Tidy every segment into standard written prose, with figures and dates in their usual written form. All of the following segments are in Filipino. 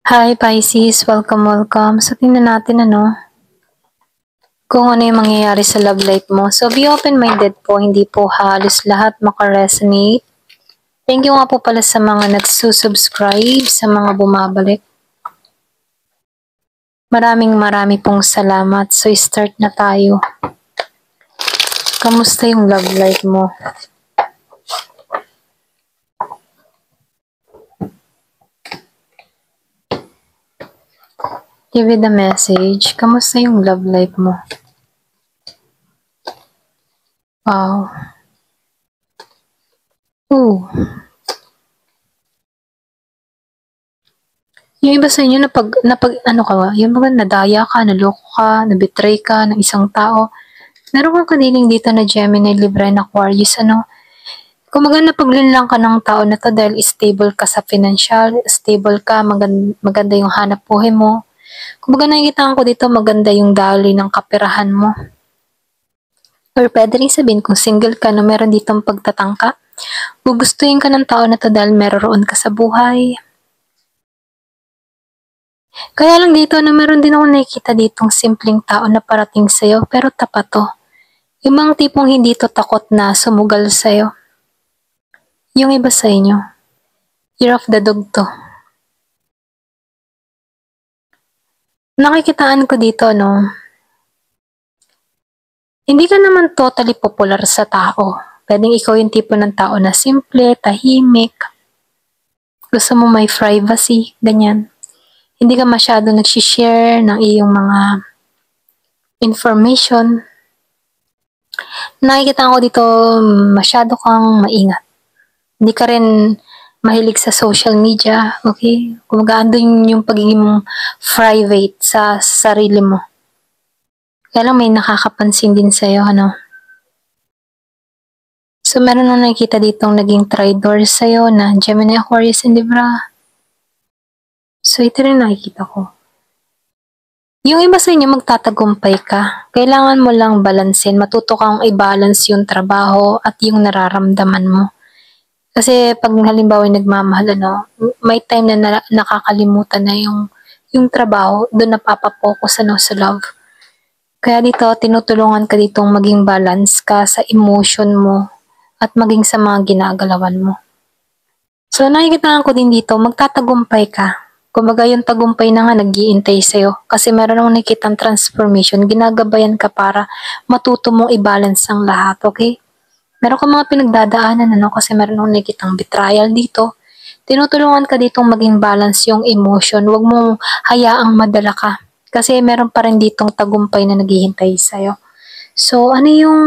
Hi Pisces, welcome, welcome. So tingnan natin kung ano yung mangyayari sa love life mo. So be open-minded po, hindi po halos lahat makaresonate. Thank you nga po pala sa mga nagsusubscribe, sa mga bumabalik. Maraming pong salamat. So start na tayo. Kamusta yung love life mo? Give it a message. Kamusta yung love life mo? Wow. Ooh. Yung iba sa inyo yung mga nadaya ka, naloko ka, nabetray ka ng isang tao. Meron kang kaniling dito na Gemini, Libra, and Aquarius, Kumbaga napaglinlang ka ng tao na to dahil stable ka sa financial, stable ka, maganda yung hanap buhay mo. Kumbaga nakikita ko dito maganda yung daloy ng kaperahan mo. Or pwede rin sabihin kung single ka na meron ditong pagtatangka, gugustuhin ka ng tao na to dahil meron ka sa buhay. Kaya lang dito na meron din ako nakikita ditong simpleng tao na parating sa'yo pero tapat to. Yung mga tipong hindi to takot na sumugal sa'yo. Yung iba sa inyo, year of the dog to. Nakikitaan ko dito, hindi ka naman totally popular sa tao. Pwedeng ikaw yung tipo ng tao na simple, tahimik, gusto mo may privacy, ganyan. Hindi ka masyado nagsishare ng iyong mga information. Nakikita ko dito, masyado kang maingat. Hindi ka rin mahilig sa social media, okay? Kumbaga, andun yung pagiging private sa sarili mo. Kaya lang may nakakapansin din sa'yo, So, meron na nakikita ditong naging traitor sa'yo na Gemini, Aquarius, and Libra. So, ito rin nakikita ko. Yung iba sa inyo magtatagumpay ka. Kailangan mo lang balansin. Matuto kang i-balance yung trabaho at yung nararamdaman mo. Kasi pag halimbawa nagmamahal, may time na nakakalimutan na yung trabaho, doon napapapokus sa love. Kaya dito, tinutulungan ka ditong maging balance ka sa emotion mo at maging sa mga ginagalawan mo. So, nakikita ko din dito, magtatagumpay ka. Kumbaga yung tagumpay na nga nag-iintay sa'yo. Kasi meron akong nakikitang transformation, ginagabayan ka para matuto mong i-balance ang lahat, okay? Meron ka mga pinagdadaanan, kasi meron akong nakikitang betrayal dito. Tinutulungan ka ditong maging balance yung emotion. Huwag mong hayaang madala ka. Kasi meron pa rin ditong tagumpay na naghihintay sa'yo. So, ano yung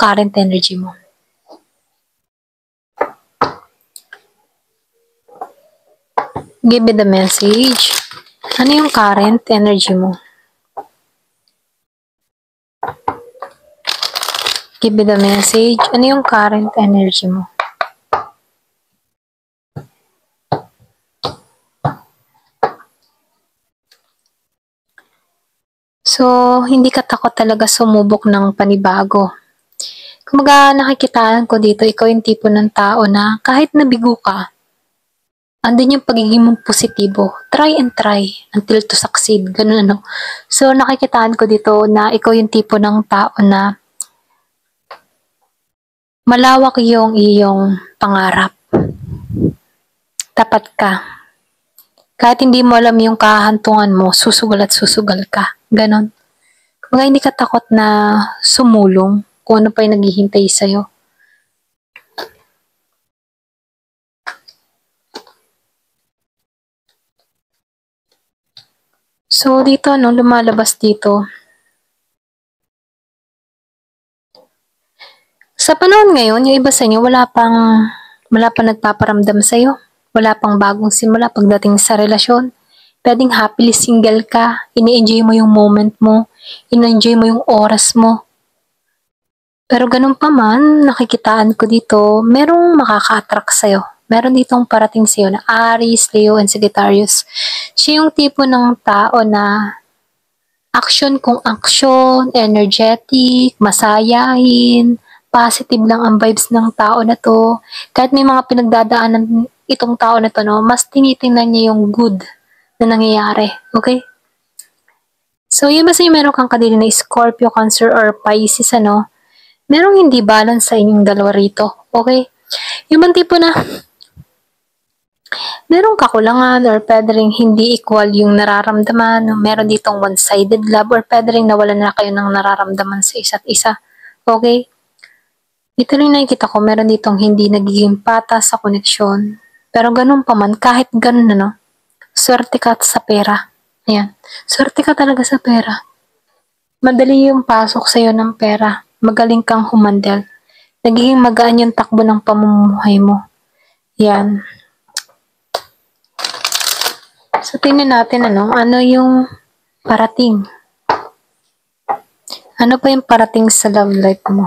current energy mo? Give me the message. Ano yung current energy mo? Give me the message. Ano yung current energy mo? So, hindi ka takot talaga sumubok ng panibago. Kumaga nakikitaan ko dito, ikaw yung tipo ng tao na kahit nabigo ka, andun yung pagiging mong positibo. Try and try until to succeed. Ganun. So, nakikitaan ko dito na ikaw yung tipo ng tao na malawak yung iyong pangarap. Tapat ka. Kahit hindi mo alam yung kahantungan mo, susugal at susugal ka. Ganon. Kung hindi ka takot na sumulong kung ano pa yung naghihintay sa'yo. So, dito, lumalabas dito. Sa panahon ngayon, yung iba sa inyo, wala pang nagpaparamdam sa'yo. Wala pang bagong simula pagdating sa relasyon. Pwedeng happily single ka, ini-enjoy mo yung moment mo, in-enjoy mo yung oras mo. Pero ganun pa man, nakikitaan ko dito, merong makaka-attract sa'yo. Meron ditong parating sa'yo na Aries, Leo, and Sagittarius. Siya yung tipo ng tao na action kung action, energetic, masayahin, positive lang ang vibes ng tao na to. Kahit may mga pinagdadaanan itong tao na to, mas tinitingnan niya yung good na nangyayari. Okay? So, yung ba sa'yo meron kang kadili na Scorpio, Cancer, or Pisces, ano? Merong hindi balance sa inyong dalawa rito. Okay? Yung bang tipo na merong kakulangan or pwede rin hindi equal yung nararamdaman, meron ditong one-sided love or pwede rin nawalan na kayo ng nararamdaman sa isa't isa. Okay? Ito rin nakikita ko, meron ditong hindi nagiging patas sa koneksyon. Pero ganun pa man, kahit ganun ano, swerte ka sa pera. Ayan. Swerte ka talaga sa pera. Madali yung pasok sa'yo ng pera. Magaling kang humandel. Nagiging magaan yung takbo ng pamumuhay mo. Yan. So, tingnan natin ano yung parating. Ano pa yung parating sa love life mo?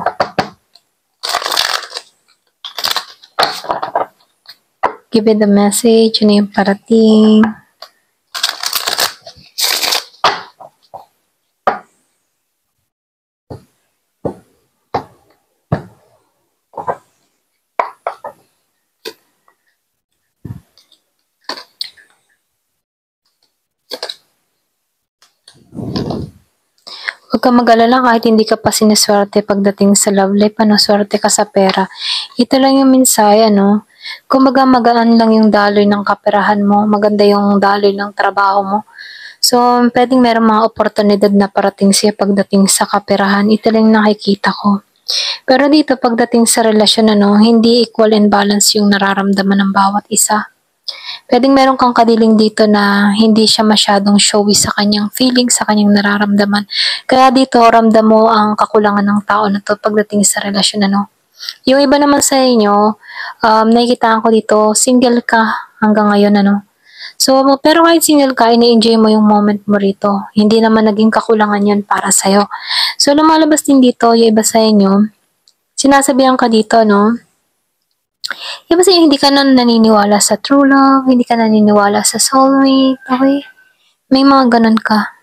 Give it the message. Ano yung parating? Huwag kang mag-alala kahit hindi ka pa sineswerte pagdating sa love life, swerte ka sa pera. Ito lang yung mensahe, kumbaga magaan lang yung daloy ng kaperahan mo, maganda yung daloy ng trabaho mo. So, pwedeng merong mga oportunidad na parating siya pagdating sa kaperahan. Ito lang nakikita ko. Pero dito, pagdating sa relasyon, hindi equal and balance yung nararamdaman ng bawat isa. Pwedeng meron kang kadiling dito na hindi siya masyadong showy sa kanyang feelings, sa kanyang nararamdaman. Kaya dito, ramdam mo ang kakulangan ng tao na to pagdating sa relasyon, Yung iba naman sa inyo, nakikitaan ko dito, single ka hanggang ngayon, So, pero kahit single ka, ini-enjoy mo yung moment mo rito. Hindi naman naging kakulangan yun para sa'yo. So, lumalabas din dito, yung iba sa inyo, sinasabihan ka dito, Yung kasi hindi ka na naniniwala sa true love, hindi ka naniniwala sa soulmate, okay? May mga ganun ka.